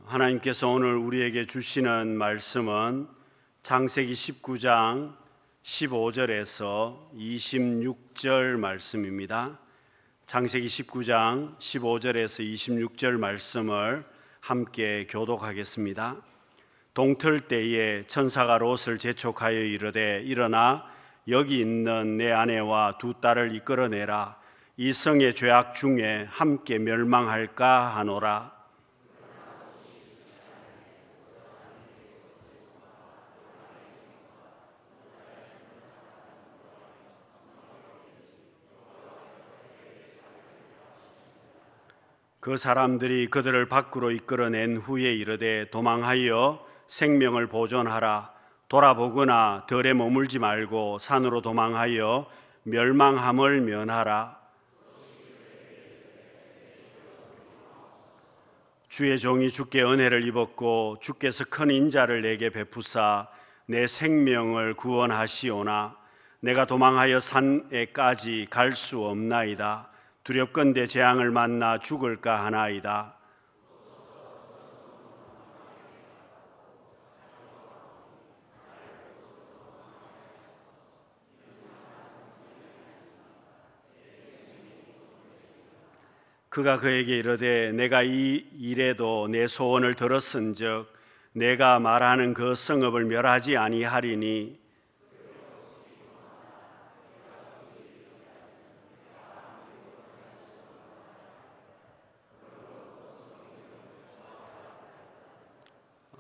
하나님께서 오늘 우리에게 주시는 말씀은 창세기 19장 15절에서 26절 말씀입니다. 창세기 19장 15절에서 26절 말씀을 함께 교독하겠습니다. 동틀 때에 천사가 롯을 재촉하여 이르되 일어나 여기 있는 내 아내와 두 딸을 이끌어내라. 이 성의 죄악 중에 함께 멸망할까 하노라. 그 사람들이 그들을 밖으로 이끌어낸 후에 이르되 도망하여 생명을 보존하라. 돌아보거나 들에 머물지 말고 산으로 도망하여 멸망함을 면하라. 주의 종이 주께 은혜를 입었고 주께서 큰 인자를 내게 베푸사 내 생명을 구원하시오나 내가 도망하여 산에까지 갈 수 없나이다. 두렵건대 재앙을 만나 죽을까 하나이다. 그가 그에게 이르되 내가 이 일에도 내 소원을 들었은즉 내가 말하는 그 성읍을 멸하지 아니하리니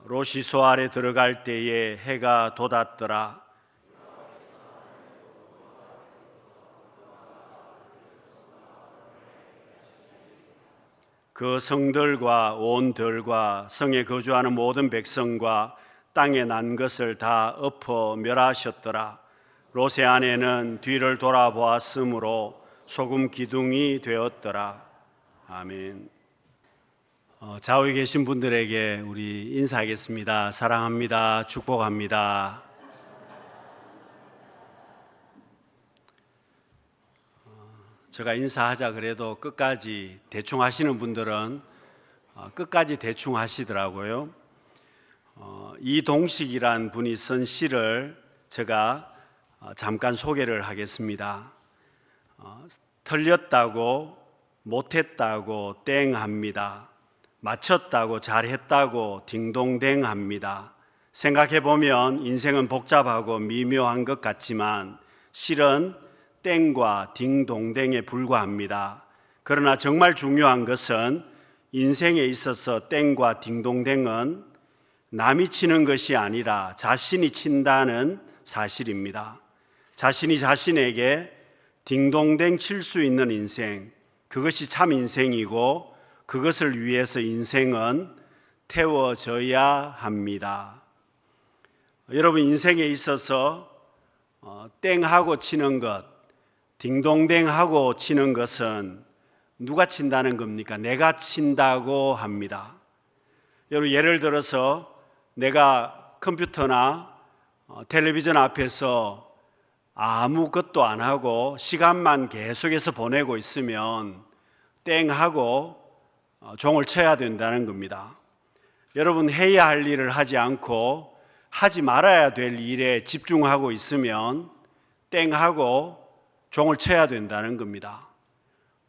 롯이 소알에 들어갈 때에 해가 돋았더라. 그 성들과 온 들과 성에 거주하는 모든 백성과 땅에 난 것을 다 엎어 멸하셨더라. 롯의 아내는 뒤를 돌아보았으므로 소금 기둥이 되었더라. 아멘. 좌우에 계신 분들에게 우리 인사하겠습니다. 사랑합니다. 축복합니다. 제가 인사하자 그래도 끝까지 대충 하시는 분들은 끝까지 대충 하시더라고요. 이동식이란 분이 쓴 시를 제가 잠깐 소개를 하겠습니다. 틀렸다고 못했다고 땡합니다. 맞췄다고 잘했다고 딩동댕합니다. 생각해보면 인생은 복잡하고 미묘한 것 같지만 실은 땡과 딩동댕에 불과합니다. 그러나 정말 중요한 것은 인생에 있어서 땡과 딩동댕은 남이 치는 것이 아니라 자신이 친다는 사실입니다. 자신이 자신에게 딩동댕 칠 수 있는 인생, 그것이 참 인생이고 그것을 위해서 인생은 태워져야 합니다. 여러분, 인생에 있어서 땡하고 치는 것, 딩동댕하고 치는 것은 누가 친다는 겁니까? 내가 친다고 합니다. 여러분, 예를 들어서 내가 컴퓨터나 텔레비전 앞에서 아무것도 안 하고 시간만 계속해서 보내고 있으면 땡하고 종을 쳐야 된다는 겁니다. 여러분, 해야 할 일을 하지 않고 하지 말아야 될 일에 집중하고 있으면 땡하고 종을 쳐야 된다는 겁니다.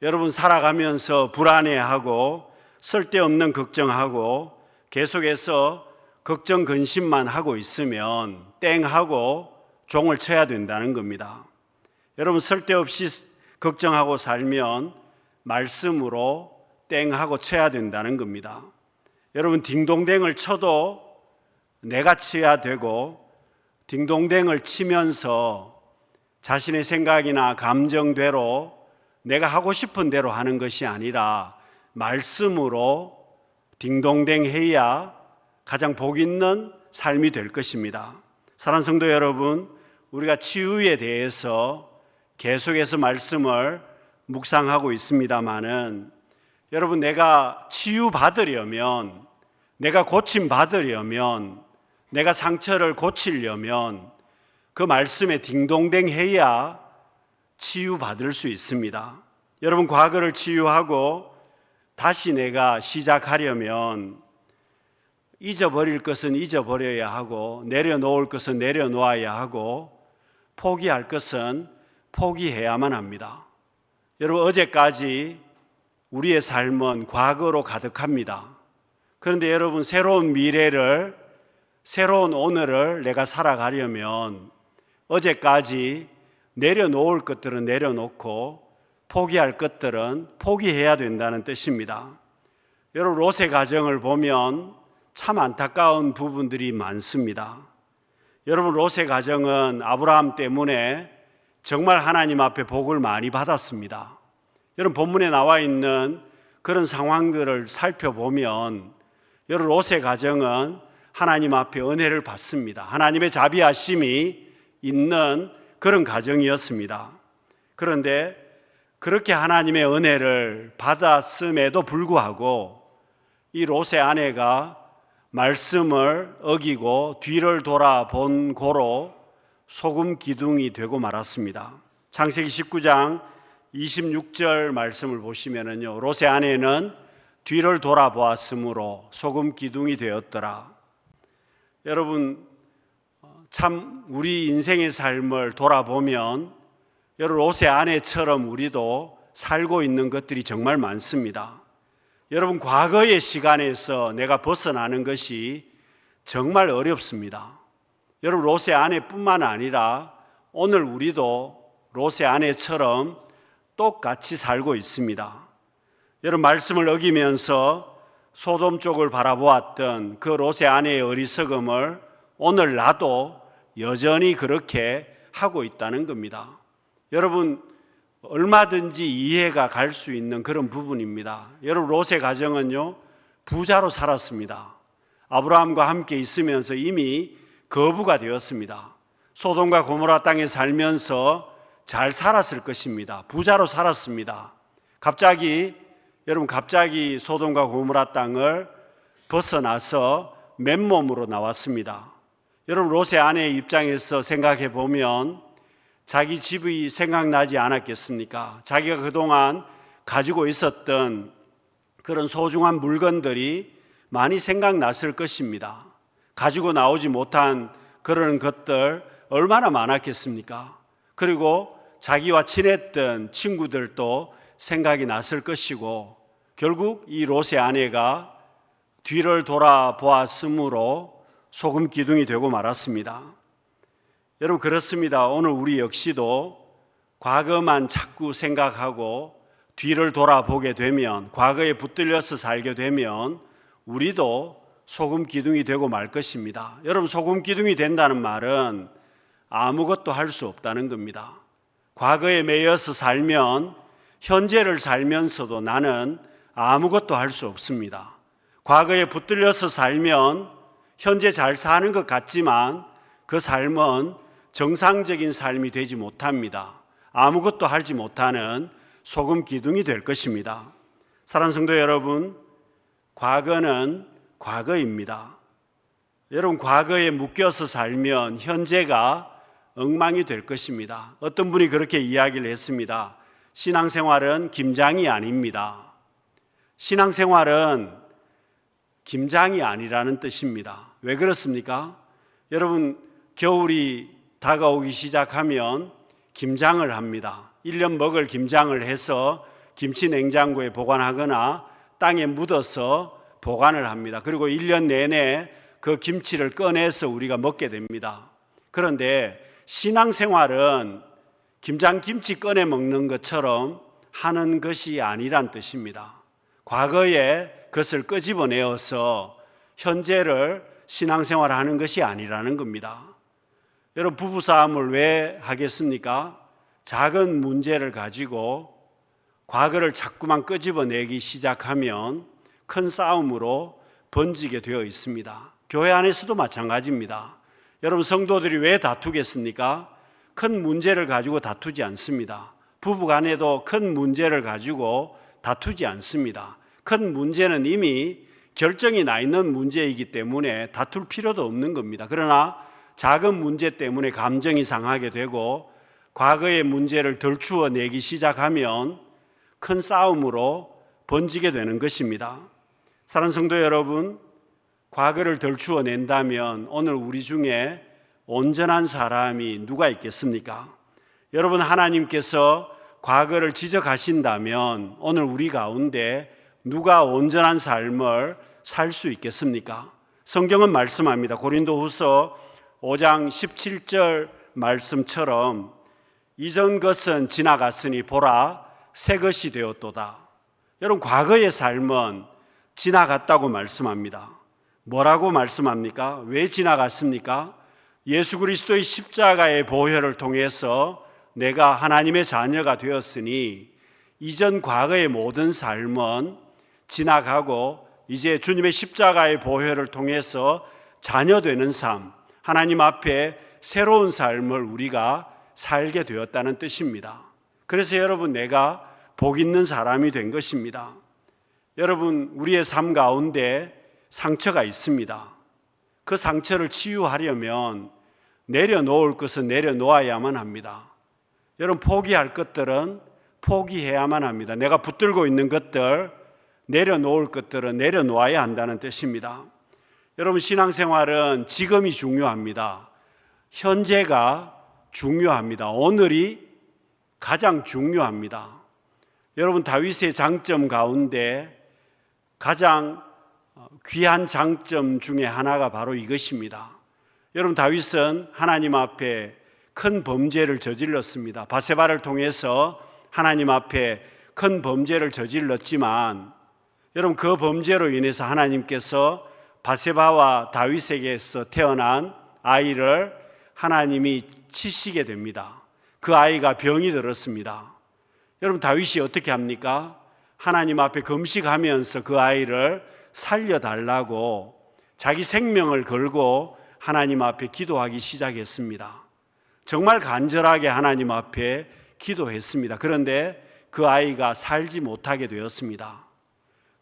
여러분, 살아가면서 불안해하고 쓸데없는 걱정하고 계속해서 걱정 근심만 하고 있으면 땡하고 종을 쳐야 된다는 겁니다. 여러분, 쓸데없이 걱정하고 살면 말씀으로 땡하고 쳐야 된다는 겁니다. 여러분, 딩동댕을 쳐도 내가 쳐야 되고 딩동댕을 치면서 자신의 생각이나 감정대로 내가 하고 싶은 대로 하는 것이 아니라 말씀으로 딩동댕 해야 가장 복 있는 삶이 될 것입니다. 사랑하는 성도 여러분, 우리가 치유에 대해서 계속해서 말씀을 묵상하고 있습니다마는 여러분, 내가 치유받으려면, 내가 고침받으려면, 내가 상처를 고치려면 그 말씀에 딩동댕 해야 치유받을 수 있습니다. 여러분, 과거를 치유하고 다시 내가 시작하려면 잊어버릴 것은 잊어버려야 하고 내려놓을 것은 내려놓아야 하고 포기할 것은 포기해야만 합니다. 여러분, 어제까지 우리의 삶은 과거로 가득합니다. 그런데 여러분, 새로운 미래를, 새로운 오늘을 내가 살아가려면 어제까지 내려놓을 것들은 내려놓고 포기할 것들은 포기해야 된다는 뜻입니다. 여러분, 롯의 가정을 보면 참 안타까운 부분들이 많습니다. 여러분, 롯의 가정은 아브라함 때문에 정말 하나님 앞에 복을 많이 받았습니다. 여러분, 본문에 나와 있는 그런 상황들을 살펴보면 여러분, 롯의 가정은 하나님 앞에 은혜를 받습니다. 하나님의 자비하심이 있는 그런 가정이었습니다. 그런데 그렇게 하나님의 은혜를 받았음에도 불구하고 이 롯의 아내가 말씀을 어기고 뒤를 돌아본 고로 소금 기둥이 되고 말았습니다. 창세기 19장 26절 말씀을 보시면은요, 롯의 아내는 뒤를 돌아보았으므로 소금 기둥이 되었더라. 여러분, 참 우리 인생의 삶을 돌아보면 여러분, 롯의 아내처럼 우리도 살고 있는 것들이 정말 많습니다. 여러분, 과거의 시간에서 내가 벗어나는 것이 정말 어렵습니다. 여러분, 롯의 아내뿐만 아니라 오늘 우리도 롯의 아내처럼 똑같이 살고 있습니다. 여러분, 말씀을 어기면서 소돔 쪽을 바라보았던 그 롯의 아내의 어리석음을 오늘 나도 여전히 그렇게 하고 있다는 겁니다. 여러분, 얼마든지 이해가 갈 수 있는 그런 부분입니다. 여러분, 롯의 가정은요, 부자로 살았습니다. 아브라함과 함께 있으면서 이미 거부가 되었습니다. 소돔과 고모라 땅에 살면서 잘 살았을 것입니다. 부자로 살았습니다. 갑자기 소돔과 고모라 땅을 벗어나서 맨몸으로 나왔습니다. 여러분, 롯의 아내의 입장에서 생각해 보면 자기 집이 생각나지 않았겠습니까? 자기가 그동안 가지고 있었던 그런 소중한 물건들이 많이 생각났을 것입니다. 가지고 나오지 못한 그런 것들 얼마나 많았겠습니까? 그리고 자기와 친했던 친구들도 생각이 났을 것이고, 결국 이 롯의 아내가 뒤를 돌아보았으므로 소금 기둥이 되고 말았습니다. 여러분, 그렇습니다. 오늘 우리 역시도 과거만 자꾸 생각하고 뒤를 돌아보게 되면, 과거에 붙들려서 살게 되면 우리도 소금 기둥이 되고 말 것입니다. 여러분, 소금 기둥이 된다는 말은 아무것도 할 수 없다는 겁니다. 과거에 매여서 살면 현재를 살면서도 나는 아무것도 할 수 없습니다. 과거에 붙들려서 살면 현재 잘 사는 것 같지만 그 삶은 정상적인 삶이 되지 못합니다. 아무것도 하지 못하는 소금 기둥이 될 것입니다. 사랑하는 성도 여러분, 과거는 과거입니다. 여러분, 과거에 묶여서 살면 현재가 엉망이 될 것입니다. 어떤 분이 그렇게 이야기를 했습니다. 신앙생활은 김장이 아닙니다. 신앙생활은 김장이 아니라는 뜻입니다. 왜 그렇습니까? 여러분, 겨울이 다가오기 시작하면 김장을 합니다. 1년 먹을 김장을 해서 김치 냉장고에 보관하거나 땅에 묻어서 보관을 합니다. 그리고 1년 내내 그 김치를 꺼내서 우리가 먹게 됩니다. 그런데 신앙생활은 김장김치 꺼내 먹는 것처럼 하는 것이 아니란 뜻입니다. 과거에 그것을 끄집어내어서 현재를 신앙생활하는 것이 아니라는 겁니다. 여러분, 부부싸움을 왜 하겠습니까? 작은 문제를 가지고 과거를 자꾸만 끄집어내기 시작하면 큰 싸움으로 번지게 되어 있습니다. 교회 안에서도 마찬가지입니다. 여러분, 성도들이 왜 다투겠습니까? 큰 문제를 가지고 다투지 않습니다. 부부간에도 큰 문제를 가지고 다투지 않습니다. 큰 문제는 이미 결정이 나 있는 문제이기 때문에 다툴 필요도 없는 겁니다. 그러나 작은 문제 때문에 감정이 상하게 되고 과거의 문제를 덜추어내기 시작하면 큰 싸움으로 번지게 되는 것입니다. 사랑하는 성도 여러분, 과거를 덜추어낸다면 오늘 우리 중에 온전한 사람이 누가 있겠습니까? 여러분, 하나님께서 과거를 지적하신다면 오늘 우리 가운데 누가 온전한 삶을 살 수 있겠습니까? 성경은 말씀합니다. 고린도후서 5장 17절 말씀처럼 이전 것은 지나갔으니 보라 새 것이 되었도다. 여러분, 과거의 삶은 지나갔다고 말씀합니다. 뭐라고 말씀합니까? 왜 지나갔습니까? 예수 그리스도의 십자가의 보혈을 통해서 내가 하나님의 자녀가 되었으니 이전 과거의 모든 삶은 지나가고 이제 주님의 십자가의 보혈을 통해서 자녀 되는 삶, 하나님 앞에 새로운 삶을 우리가 살게 되었다는 뜻입니다. 그래서 여러분, 내가 복 있는 사람이 된 것입니다. 여러분, 우리의 삶 가운데 상처가 있습니다. 그 상처를 치유하려면 내려놓을 것은 내려놓아야만 합니다. 여러분, 포기할 것들은 포기해야만 합니다. 내가 붙들고 있는 것들, 내려놓을 것들은 내려놓아야 한다는 뜻입니다. 여러분, 신앙생활은 지금이 중요합니다. 현재가 중요합니다. 오늘이 가장 중요합니다. 여러분, 다윗의 장점 가운데 가장 귀한 장점 중에 하나가 바로 이것입니다. 여러분, 다윗은 하나님 앞에 큰 범죄를 저질렀습니다. 바세바를 통해서 하나님 앞에 큰 범죄를 저질렀지만 여러분, 그 범죄로 인해서 하나님께서 바세바와 다윗에게서 태어난 아이를 하나님이 치시게 됩니다. 그 아이가 병이 들었습니다. 여러분, 다윗이 어떻게 합니까? 하나님 앞에 금식하면서 그 아이를 살려달라고 자기 생명을 걸고 하나님 앞에 기도하기 시작했습니다. 정말 간절하게 하나님 앞에 기도했습니다. 그런데 그 아이가 살지 못하게 되었습니다.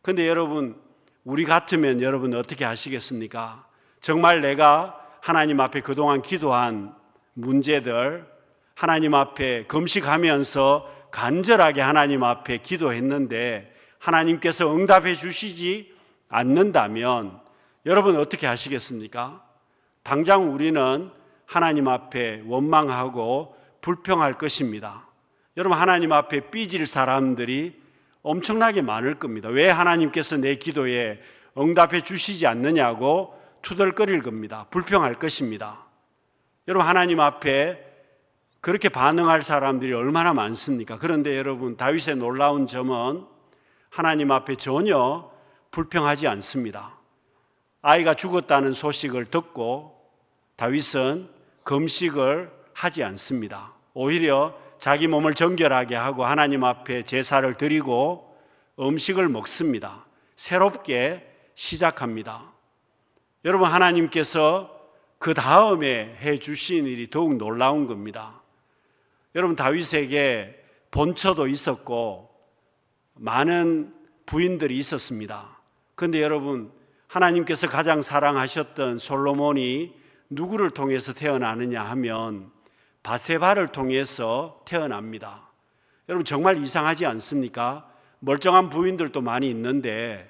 그런데 여러분, 우리 같으면 여러분 어떻게 하시겠습니까? 정말 내가 하나님 앞에 그동안 기도한 문제들, 하나님 앞에 금식하면서 간절하게 하나님 앞에 기도했는데 하나님께서 응답해 주시지 않는다면 여러분 어떻게 하시겠습니까? 당장 우리는 하나님 앞에 원망하고 불평할 것입니다. 여러분, 하나님 앞에 삐질 사람들이 엄청나게 많을 겁니다. 왜 하나님께서 내 기도에 응답해 주시지 않느냐고 투덜거릴 겁니다. 불평할 것입니다. 여러분, 하나님 앞에 그렇게 반응할 사람들이 얼마나 많습니까? 그런데 여러분, 다윗의 놀라운 점은 하나님 앞에 전혀 불평하지 않습니다. 아이가 죽었다는 소식을 듣고 다윗은 금식을 하지 않습니다. 오히려 자기 몸을 정결하게 하고 하나님 앞에 제사를 드리고 음식을 먹습니다. 새롭게 시작합니다. 여러분, 하나님께서 그 다음에 해 주신 일이 더욱 놀라운 겁니다. 여러분, 다윗에게 본처도 있었고 많은 부인들이 있었습니다. 그런데 여러분, 하나님께서 가장 사랑하셨던 솔로몬이 누구를 통해서 태어나느냐 하면 바세바를 통해서 태어납니다. 여러분, 정말 이상하지 않습니까? 멀쩡한 부인들도 많이 있는데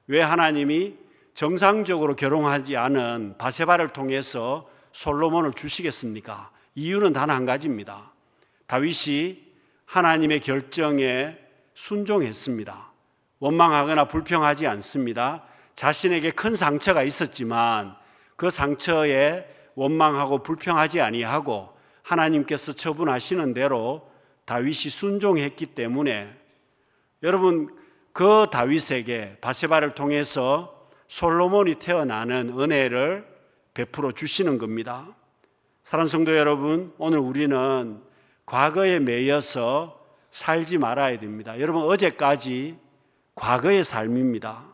왜 하나님이 정상적으로 결혼하지 않은 바세바를 통해서 솔로몬을 주시겠습니까? 이유는 단 한 가지입니다. 다윗이 하나님의 결정에 순종했습니다. 원망하거나 불평하지 않습니다. 자신에게 큰 상처가 있었지만 그 상처에 원망하고 불평하지 아니하고 하나님께서 처분하시는 대로 다윗이 순종했기 때문에 여러분, 그 다윗에게 바세바를 통해서 솔로몬이 태어나는 은혜를 베풀어 주시는 겁니다. 사랑하는 성도 여러분, 오늘 우리는 과거에 매여서 살지 말아야 됩니다. 여러분, 어제까지 과거의 삶입니다.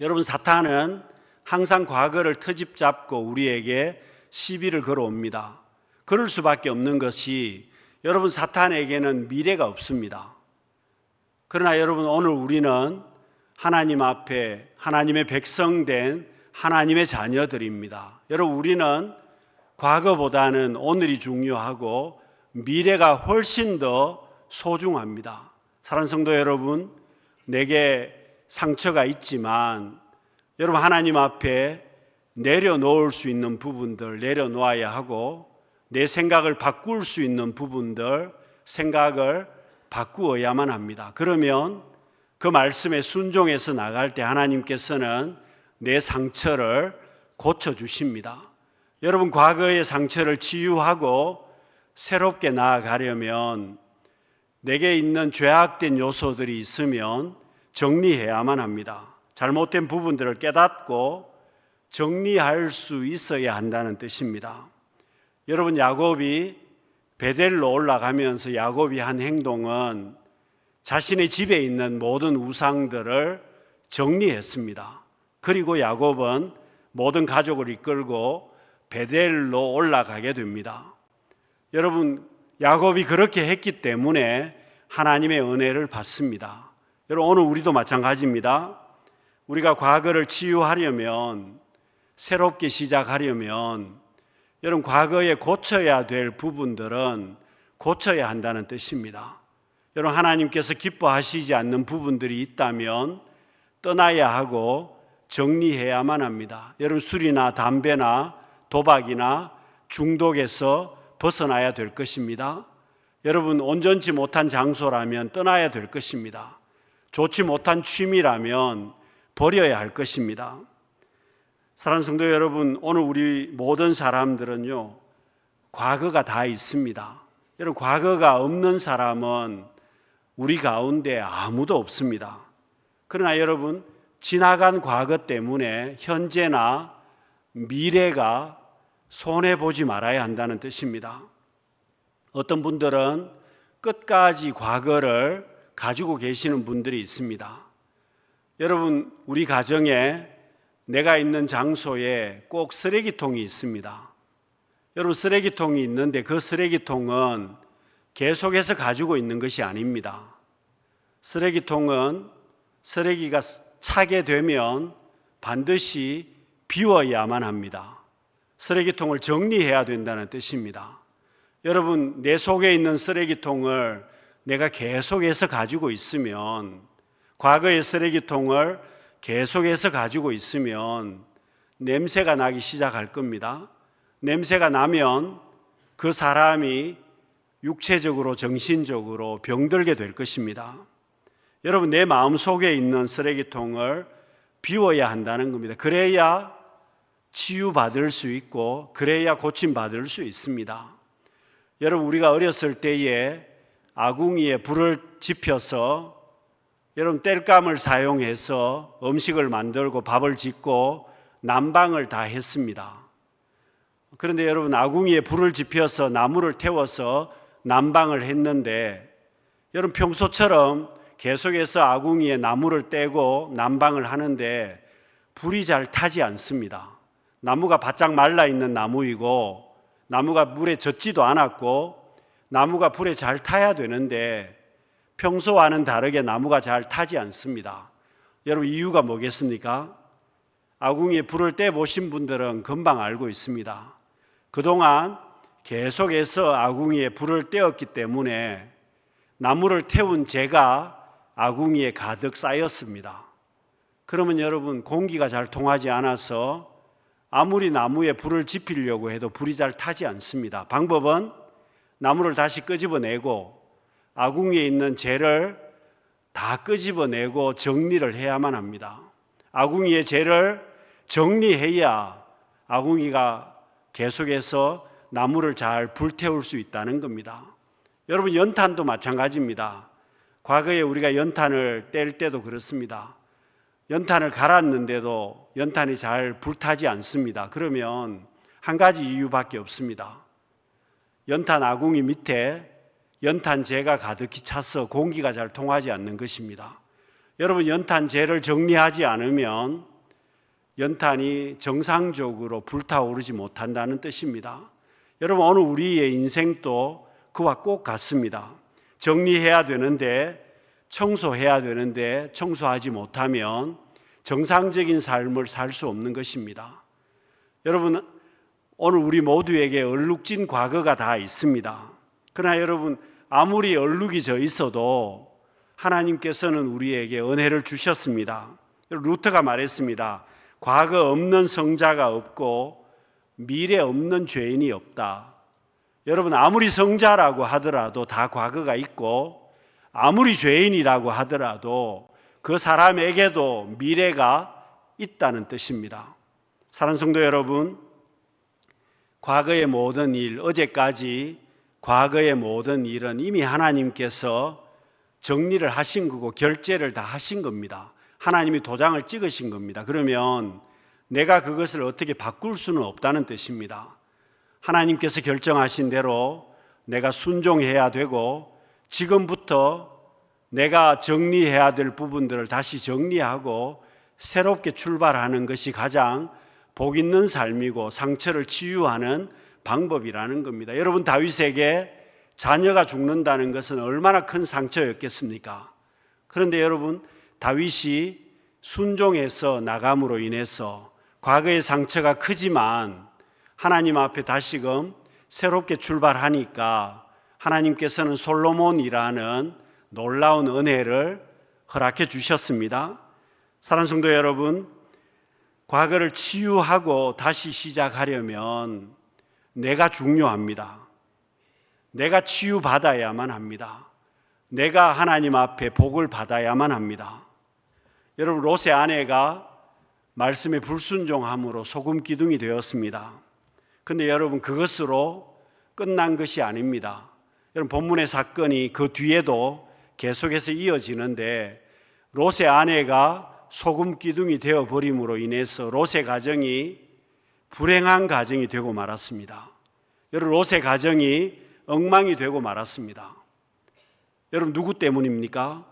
여러분, 사탄은 항상 과거를 트집 잡고 우리에게 시비를 걸어옵니다. 그럴 수밖에 없는 것이 여러분, 사탄에게는 미래가 없습니다. 그러나 여러분, 오늘 우리는 하나님 앞에 하나님의 백성된 하나님의 자녀들입니다. 여러분, 우리는 과거보다는 오늘이 중요하고 미래가 훨씬 더 소중합니다. 사랑하는 성도 여러분, 내게 상처가 있지만 여러분, 하나님 앞에 내려놓을 수 있는 부분들 내려놓아야 하고, 내 생각을 바꿀 수 있는 부분들 생각을 바꾸어야만 합니다. 그러면 그 말씀에 순종해서 나갈 때 하나님께서는 내 상처를 고쳐주십니다. 여러분, 과거의 상처를 치유하고 새롭게 나아가려면 내게 있는 죄악된 요소들이 있으면 정리해야만 합니다. 잘못된 부분들을 깨닫고 정리할 수 있어야 한다는 뜻입니다. 여러분, 야곱이 베델로 올라가면서 야곱이 한 행동은 자신의 집에 있는 모든 우상들을 정리했습니다. 그리고 야곱은 모든 가족을 이끌고 베델로 올라가게 됩니다. 여러분, 야곱이 그렇게 했기 때문에 하나님의 은혜를 받습니다. 여러분, 오늘 우리도 마찬가지입니다. 우리가 과거를 치유하려면, 새롭게 시작하려면 여러분, 과거에 고쳐야 될 부분들은 고쳐야 한다는 뜻입니다. 여러분, 하나님께서 기뻐하시지 않는 부분들이 있다면 떠나야 하고 정리해야만 합니다. 여러분, 술이나 담배나 도박이나 중독에서 벗어나야 될 것입니다. 여러분, 온전치 못한 장소라면 떠나야 될 것입니다. 좋지 못한 취미라면 버려야 할 것입니다. 사랑하는 성도 여러분, 오늘 우리 모든 사람들은요, 과거가 다 있습니다. 여러분, 과거가 없는 사람은 우리 가운데 아무도 없습니다. 그러나 여러분, 지나간 과거 때문에 현재나 미래가 손해보지 말아야 한다는 뜻입니다. 어떤 분들은 끝까지 과거를 가지고 계시는 분들이 있습니다. 여러분, 우리 가정에 내가 있는 장소에 꼭 쓰레기통이 있습니다. 여러분, 쓰레기통이 있는데 그 쓰레기통은 계속해서 가지고 있는 것이 아닙니다. 쓰레기통은 쓰레기가 차게 되면 반드시 비워야만 합니다. 쓰레기통을 정리해야 된다는 뜻입니다. 여러분, 내 속에 있는 쓰레기통을 내가 계속해서 가지고 있으면, 과거의 쓰레기통을 계속해서 가지고 있으면 냄새가 나기 시작할 겁니다. 냄새가 나면 그 사람이 육체적으로 정신적으로 병들게 될 것입니다. 여러분, 내 마음속에 있는 쓰레기통을 비워야 한다는 겁니다. 그래야 치유받을 수 있고 그래야 고침받을 수 있습니다. 여러분, 우리가 어렸을 때에 아궁이에 불을 지펴서 여러분, 땔감을 사용해서 음식을 만들고 밥을 짓고 난방을 다 했습니다. 그런데 여러분, 아궁이에 불을 지펴서 나무를 태워서 난방을 했는데, 여러분, 평소처럼 계속해서 아궁이에 나무를 떼고 난방을 하는데 불이 잘 타지 않습니다. 나무가 바짝 말라 있는 나무이고 나무가 물에 젖지도 않았고 나무가 불에 잘 타야 되는데 평소와는 다르게 나무가 잘 타지 않습니다. 여러분, 이유가 뭐겠습니까? 아궁이에 불을 떼보신 분들은 금방 알고 있습니다. 그동안 계속해서 아궁이에 불을 떼었기 때문에 나무를 태운 재가 아궁이에 가득 쌓였습니다. 그러면 여러분, 공기가 잘 통하지 않아서 아무리 나무에 불을 지피려고 해도 불이 잘 타지 않습니다. 방법은 나무를 다시 끄집어내고 아궁이에 있는 재를 다 끄집어내고 정리를 해야만 합니다. 아궁이의 재를 정리해야 아궁이가 계속해서 나무를 잘 불태울 수 있다는 겁니다. 여러분, 연탄도 마찬가지입니다. 과거에 우리가 연탄을 뗄 때도 그렇습니다. 연탄을 갈았는데도 연탄이 잘 불타지 않습니다. 그러면 한 가지 이유밖에 없습니다. 연탄 아궁이 밑에 연탄재가 가득히 차서 공기가 잘 통하지 않는 것입니다. 여러분, 연탄재를 정리하지 않으면 연탄이 정상적으로 불타오르지 못한다는 뜻입니다. 여러분, 오늘 우리의 인생도 그와 꼭 같습니다. 정리해야 되는데, 청소해야 되는데 청소하지 못하면 정상적인 삶을 살 수 없는 것입니다. 여러분, 오늘 우리 모두에게 얼룩진 과거가 다 있습니다. 그러나 여러분, 아무리 얼룩이 져 있어도 하나님께서는 우리에게 은혜를 주셨습니다. 루터가 말했습니다. 과거 없는 성자가 없고 미래 없는 죄인이 없다. 여러분, 아무리 성자라고 하더라도 다 과거가 있고 아무리 죄인이라고 하더라도 그 사람에게도 미래가 있다는 뜻입니다. 사랑하는 성도 여러분, 과거의 모든 일, 어제까지 과거의 모든 일은 이미 하나님께서 정리를 하신 거고 결제를 다 하신 겁니다. 하나님이 도장을 찍으신 겁니다. 그러면 내가 그것을 어떻게 바꿀 수는 없다는 뜻입니다. 하나님께서 결정하신 대로 내가 순종해야 되고 지금부터 내가 정리해야 될 부분들을 다시 정리하고 새롭게 출발하는 것이 가장 복 있는 삶이고 상처를 치유하는 방법이라는 겁니다. 여러분, 다윗에게 자녀가 죽는다는 것은 얼마나 큰 상처였겠습니까? 그런데 여러분, 다윗이 순종해서 나감으로 인해서 과거의 상처가 크지만 하나님 앞에 다시금 새롭게 출발하니까 하나님께서는 솔로몬이라는 놀라운 은혜를 허락해 주셨습니다. 사랑하는 성도 여러분, 과거를 치유하고 다시 시작하려면 내가 중요합니다. 내가 치유받아야만 합니다. 내가 하나님 앞에 복을 받아야만 합니다. 여러분, 롯의 아내가 말씀에 불순종함으로 소금 기둥이 되었습니다. 그런데 여러분, 그것으로 끝난 것이 아닙니다. 여러분, 본문의 사건이 그 뒤에도 계속해서 이어지는데 롯의 아내가 소금 기둥이 되어버림으로 인해서 롯의 가정이 불행한 가정이 되고 말았습니다. 여러분, 롯의 가정이 엉망이 되고 말았습니다. 여러분, 누구 때문입니까?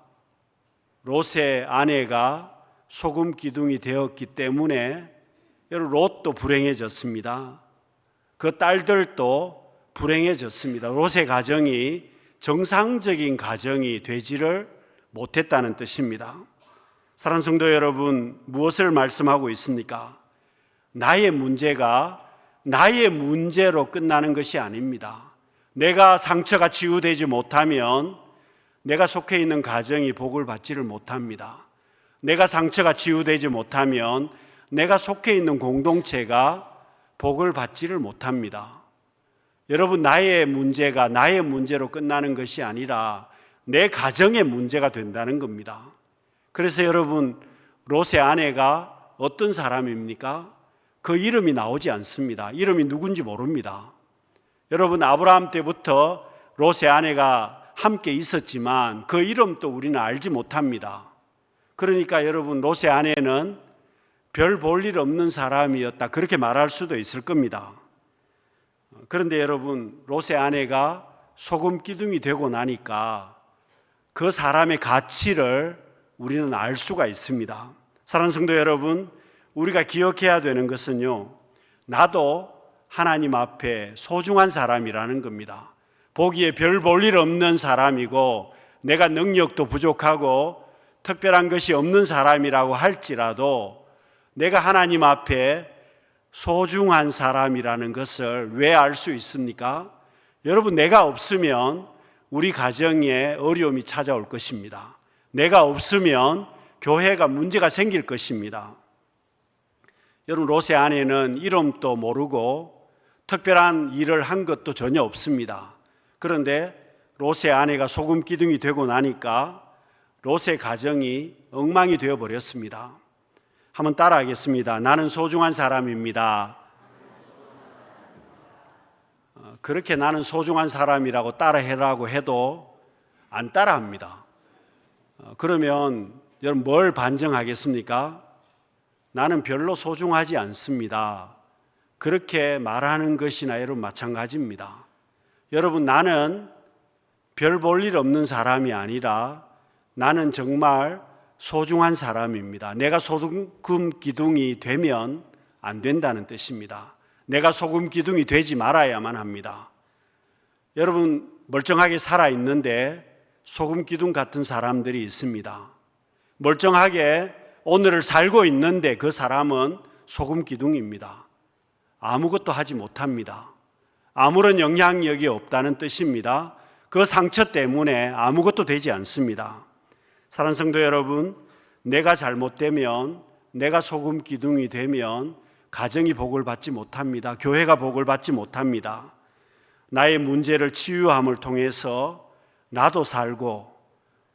롯의 아내가 소금 기둥이 되었기 때문에 여러분, 롯도 불행해졌습니다. 그 딸들도 불행해졌습니다. 롯의 가정이 정상적인 가정이 되지를 못했다는 뜻입니다. 사랑하는 성도 여러분, 무엇을 말씀하고 있습니까? 나의 문제가 나의 문제로 끝나는 것이 아닙니다. 내가 상처가 치유되지 못하면 내가 속해 있는 가정이 복을 받지를 못합니다. 내가 상처가 치유되지 못하면 내가 속해 있는 공동체가 복을 받지를 못합니다. 여러분, 나의 문제가 나의 문제로 끝나는 것이 아니라 내 가정의 문제가 된다는 겁니다. 그래서 여러분, 롯의 아내가 어떤 사람입니까? 그 이름이 나오지 않습니다. 이름이 누군지 모릅니다. 여러분, 아브라함 때부터 롯의 아내가 함께 있었지만 그 이름도 우리는 알지 못합니다. 그러니까 여러분, 롯의 아내는 별 볼 일 없는 사람이었다, 그렇게 말할 수도 있을 겁니다. 그런데 여러분, 롯의 아내가 소금 기둥이 되고 나니까 그 사람의 가치를 우리는 알 수가 있습니다. 사랑하는 성도 여러분, 우리가 기억해야 되는 것은요, 나도 하나님 앞에 소중한 사람이라는 겁니다. 보기에 별 볼 일 없는 사람이고 내가 능력도 부족하고 특별한 것이 없는 사람이라고 할지라도 내가 하나님 앞에 소중한 사람이라는 것을 왜 알 수 있습니까? 여러분, 내가 없으면 우리 가정에 어려움이 찾아올 것입니다. 내가 없으면 교회가 문제가 생길 것입니다. 여러분, 롯의 아내는 이름도 모르고 특별한 일을 한 것도 전혀 없습니다. 그런데 롯의 아내가 소금 기둥이 되고 나니까 롯의 가정이 엉망이 되어버렸습니다. 한번 따라하겠습니다. 나는 소중한 사람입니다. 그렇게 나는 소중한 사람이라고 따라해라고 해도 안 따라합니다. 그러면 여러분, 뭘 반증하겠습니까? 나는 별로 소중하지 않습니다. 그렇게 말하는 것이나 여러분 마찬가지입니다. 여러분, 나는 별 볼 일 없는 사람이 아니라 나는 정말 소중한 사람입니다. 내가 소금 기둥이 되면 안 된다는 뜻입니다. 내가 소금 기둥이 되지 말아야만 합니다. 여러분, 멀쩡하게 살아있는데 소금 기둥 같은 사람들이 있습니다. 멀쩡하게 오늘을 살고 있는데 그 사람은 소금 기둥입니다. 아무것도 하지 못합니다. 아무런 영향력이 없다는 뜻입니다. 그 상처 때문에 아무것도 되지 않습니다. 사랑하는 성도 여러분, 내가 잘못되면 내가 소금 기둥이 되면 가정이 복을 받지 못합니다. 교회가 복을 받지 못합니다. 나의 문제를 치유함을 통해서 나도 살고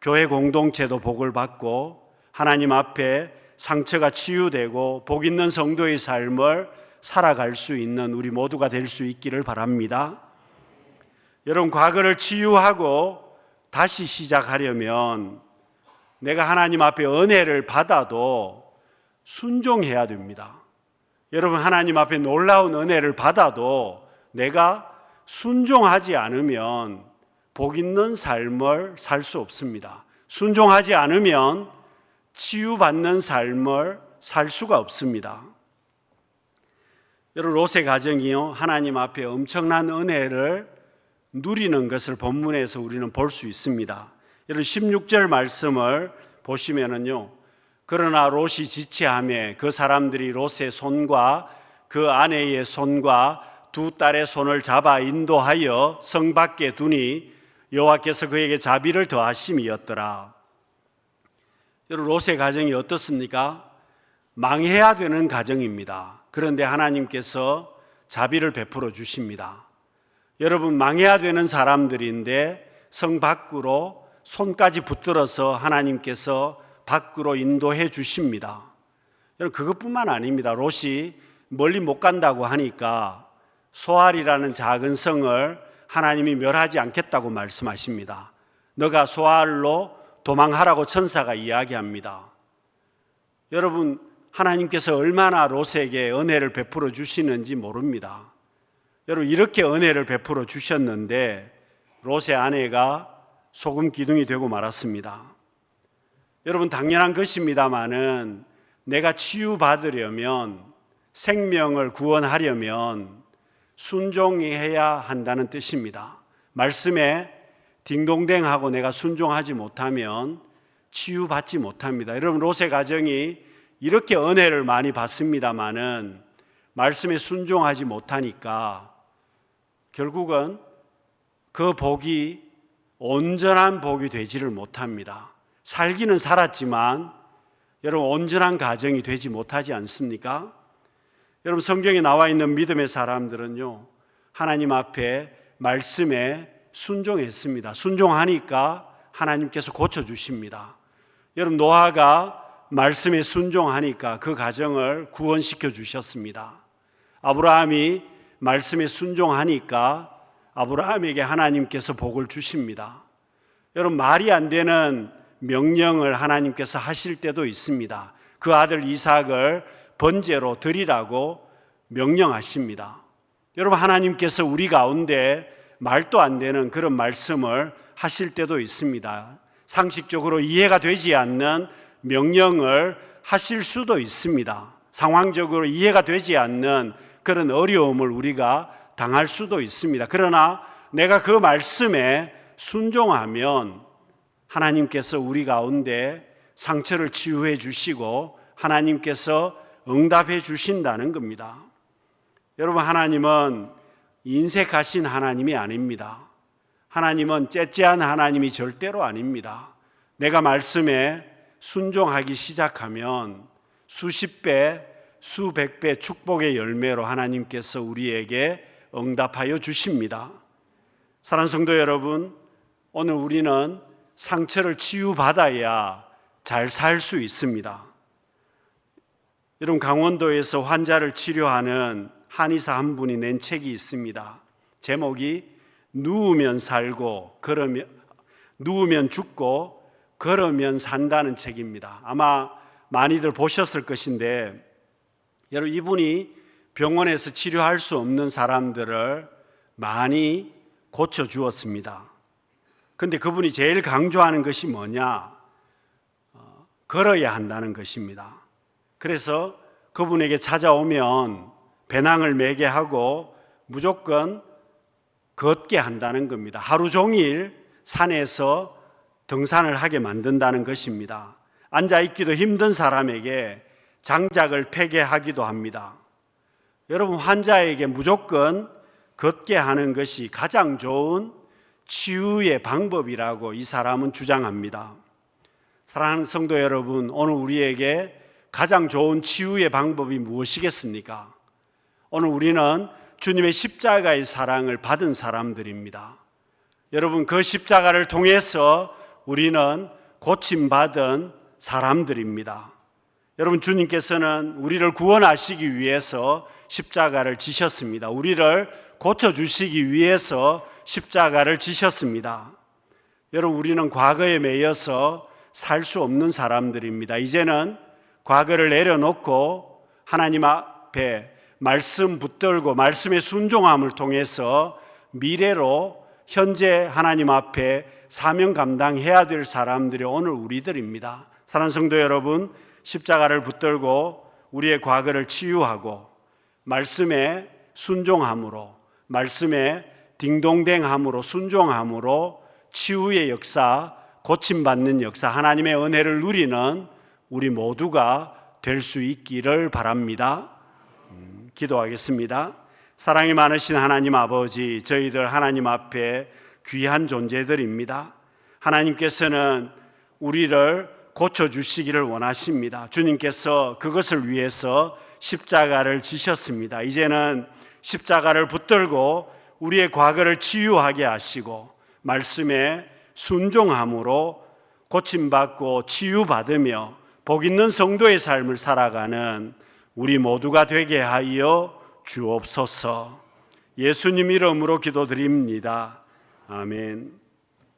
교회 공동체도 복을 받고 하나님 앞에 상처가 치유되고 복 있는 성도의 삶을 살아갈 수 있는 우리 모두가 될 수 있기를 바랍니다. 여러분, 과거를 치유하고 다시 시작하려면 내가 하나님 앞에 은혜를 받아도 순종해야 됩니다. 여러분, 하나님 앞에 놀라운 은혜를 받아도 내가 순종하지 않으면 복 있는 삶을 살 수 없습니다. 순종하지 않으면 치유받는 삶을 살 수가 없습니다. 여러분, 롯의 가정이요, 하나님 앞에 엄청난 은혜를 누리는 것을 본문에서 우리는 볼 수 있습니다. 여러분, 16절 말씀을 보시면은요, 그러나 롯이 지체하며 그 사람들이 롯의 손과 그 아내의 손과 두 딸의 손을 잡아 인도하여 성 밖에 두니 여호와께서 그에게 자비를 더하심이었더라. 여러분, 롯의 가정이 어떻습니까? 망해야 되는 가정입니다. 그런데 하나님께서 자비를 베풀어 주십니다. 여러분, 망해야 되는 사람들인데 성 밖으로 손까지 붙들어서 하나님께서 밖으로 인도해 주십니다. 여러분, 그것뿐만 아닙니다. 롯이 멀리 못 간다고 하니까 소알이라는 작은 성을 하나님이 멸하지 않겠다고 말씀하십니다. 너가 소알로 도망하라고 천사가 이야기합니다. 여러분, 하나님께서 얼마나 롯에게 은혜를 베풀어 주시는지 모릅니다. 여러분, 이렇게 은혜를 베풀어 주셨는데 롯의 아내가 소금 기둥이 되고 말았습니다. 여러분, 당연한 것입니다마는 내가 치유받으려면, 생명을 구원하려면 순종해야 한다는 뜻입니다. 말씀에 딩동댕하고 내가 순종하지 못하면 치유받지 못합니다. 여러분, 롯의 가정이 이렇게 은혜를 많이 받습니다마는 말씀에 순종하지 못하니까 결국은 그 복이 온전한 복이 되지를 못합니다. 살기는 살았지만 여러분, 온전한 가정이 되지 못하지 않습니까? 여러분, 성경에 나와 있는 믿음의 사람들은요, 하나님 앞에 말씀에 순종했습니다. 순종하니까 하나님께서 고쳐주십니다. 여러분, 노아가 말씀에 순종하니까 그 가정을 구원시켜 주셨습니다. 아브라함이 말씀에 순종하니까 아브라함에게 하나님께서 복을 주십니다. 여러분, 말이 안 되는 명령을 하나님께서 하실 때도 있습니다. 그 아들 이삭을 번제로 드리라고 명령하십니다. 여러분, 하나님께서 우리 가운데 말도 안 되는 그런 말씀을 하실 때도 있습니다. 상식적으로 이해가 되지 않는 명령을 하실 수도 있습니다. 상황적으로 이해가 되지 않는 그런 어려움을 우리가 당할 수도 있습니다. 그러나 내가 그 말씀에 순종하면 하나님께서 우리 가운데 상처를 치유해 주시고 하나님께서 응답해 주신다는 겁니다. 여러분, 하나님은 인색하신 하나님이 아닙니다. 하나님은 째째한 하나님이 절대로 아닙니다. 내가 말씀에 순종하기 시작하면 수십 배, 수백 배 축복의 열매로 하나님께서 우리에게 응답하여 주십니다. 사랑하는 성도 여러분, 오늘 우리는 상처를 치유받아야 잘 살 수 있습니다. 여러분, 강원도에서 환자를 치료하는 한의사 한 분이 낸 책이 있습니다. 제목이 누우면 살고 누우면 죽고 걸으면 산다는 책입니다. 아마 많이들 보셨을 것인데, 여러분, 이분이 병원에서 치료할 수 없는 사람들을 많이 고쳐주었습니다. 그런데 그분이 제일 강조하는 것이 뭐냐? 걸어야 한다는 것입니다. 그래서 그분에게 찾아오면 배낭을 매게 하고 무조건 걷게 한다는 겁니다. 하루 종일 산에서 등산을 하게 만든다는 것입니다. 앉아있기도 힘든 사람에게 장작을 패게 하기도 합니다. 여러분, 환자에게 무조건 걷게 하는 것이 가장 좋은 치유의 방법이라고 이 사람은 주장합니다. 사랑하는 성도 여러분, 오늘 우리에게 가장 좋은 치유의 방법이 무엇이겠습니까? 오늘 우리는 주님의 십자가의 사랑을 받은 사람들입니다. 여러분, 그 십자가를 통해서 우리는 고침받은 사람들입니다. 여러분, 주님께서는 우리를 구원하시기 위해서 십자가를 지셨습니다. 우리를 고쳐주시기 위해서 십자가를 지셨습니다. 여러분, 우리는 과거에 매여서 살 수 없는 사람들입니다. 이제는 과거를 내려놓고 하나님 앞에 말씀 붙들고 말씀의 순종함을 통해서 미래로 현재 하나님 앞에 사명 감당해야 될 사람들이 오늘 우리들입니다. 사랑하는 성도 여러분, 십자가를 붙들고 우리의 과거를 치유하고 말씀에 순종함으로, 말씀에 딩동댕함으로, 순종함으로 치유의 역사, 고침받는 역사, 하나님의 은혜를 누리는 우리 모두가 될 수 있기를 바랍니다. 기도하겠습니다. 사랑이 많으신 하나님 아버지, 저희들 하나님 앞에 귀한 존재들입니다. 하나님께서는 우리를 고쳐주시기를 원하십니다. 주님께서 그것을 위해서 십자가를 지셨습니다. 이제는 십자가를 붙들고 우리의 과거를 치유하게 하시고 말씀에 순종함으로 고침받고 치유받으며 복 있는 성도의 삶을 살아가는 우리 모두가 되게 하여 주옵소서. 예수님 이름으로 기도드립니다. 아멘.